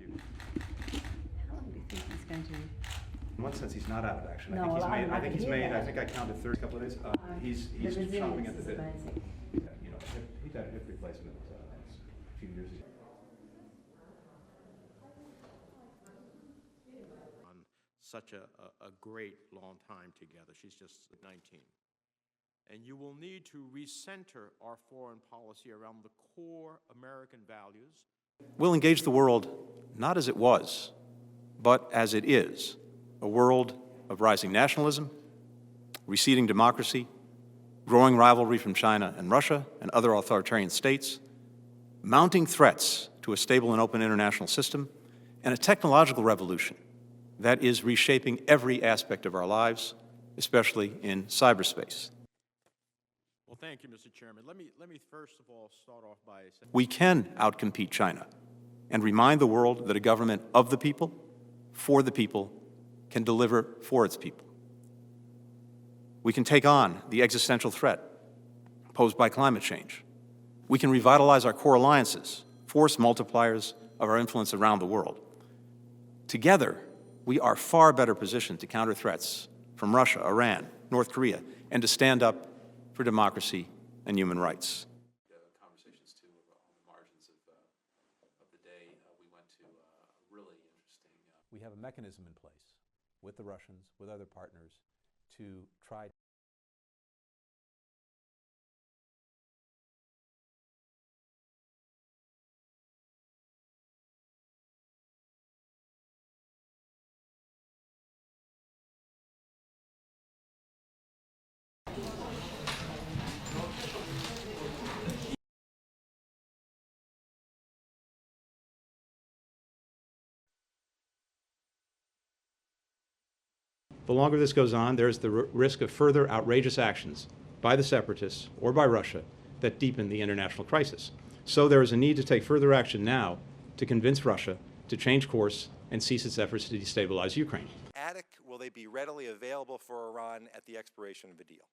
you. How long do you think he's going to? In one sense, he's not out of action. No, I think he's made. I think I counted 30 couple of days. He's chomping at the bit. Amazing. You know, he's had a hip replacement a few years ago. On such a great long time together. She's just 19. And you will need to recenter our foreign policy around the core American values. We'll engage the world not as it was, but as it is, a world of rising nationalism, receding democracy, growing rivalry from China and Russia and other authoritarian states, mounting threats to a stable and open international system, and a technological revolution that is reshaping every aspect of our lives, especially in cyberspace. Well, thank you, Mr. Chairman. Let me first of all start off by saying We can outcompete China and remind the world that a government of the people, for the people, can deliver for its people. We can take on the existential threat posed by climate change. We can revitalize our core alliances, force multipliers of our influence around the world. Together, we are far better positioned to counter threats from Russia, Iran, North Korea, and to stand up for democracy and human rights. Conversations too on the margins of the day. We went to a really interesting. We have a mechanism in place with the Russians, with other partners, to try. The longer this goes on, there's the risk of further outrageous actions by the separatists or by Russia that deepen the international crisis. So there is a need to take further action now to convince Russia to change course and cease its efforts to destabilize Ukraine. Will they be readily available for Iran at the expiration of the deal?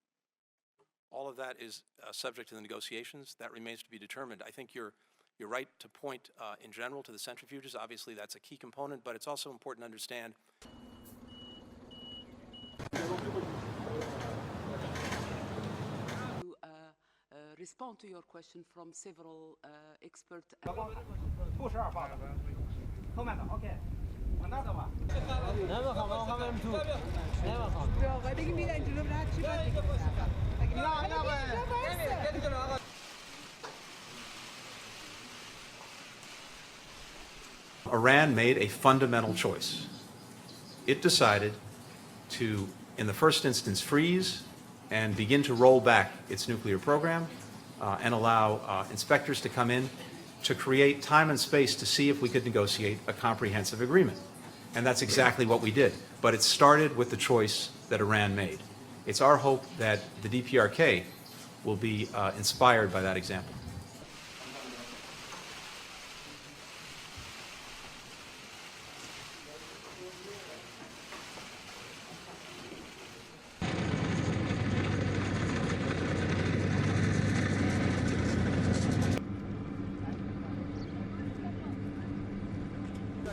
All of that is subject to the negotiations. That remains to be determined. I think you're right to point in general to the centrifuges. Obviously, that's a key component, but it's also important to understand. Respond to your question from several experts. Iran made a fundamental choice. It decided to, in the first instance, freeze and begin to roll back its nuclear program and allow inspectors to come in to create time and space to see if we could negotiate a comprehensive agreement. And that's exactly what we did. But it started with the choice that Iran made. It's our hope that the DPRK will be inspired by that example.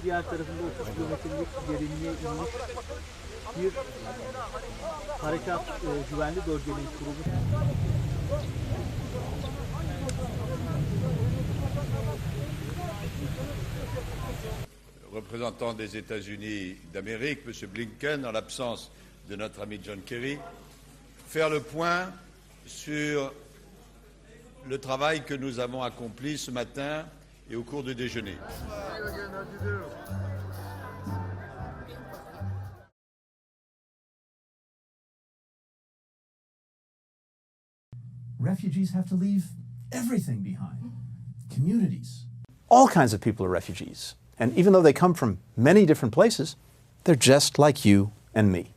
Diğer tarafında 30 kilometrelik derinliğe inmiş bir harekat güvenli bölgenin kurulu. Représentant des États-Unis d'Amérique, M. Blinken, en l'absence de notre ami John Kerry, faire le point sur le travail que nous avons accompli ce matin et au cours du déjeuner. Refugees have to leave everything behind. Communities. All kinds of people are refugees. And even though they come from many different places, they're just like you and me.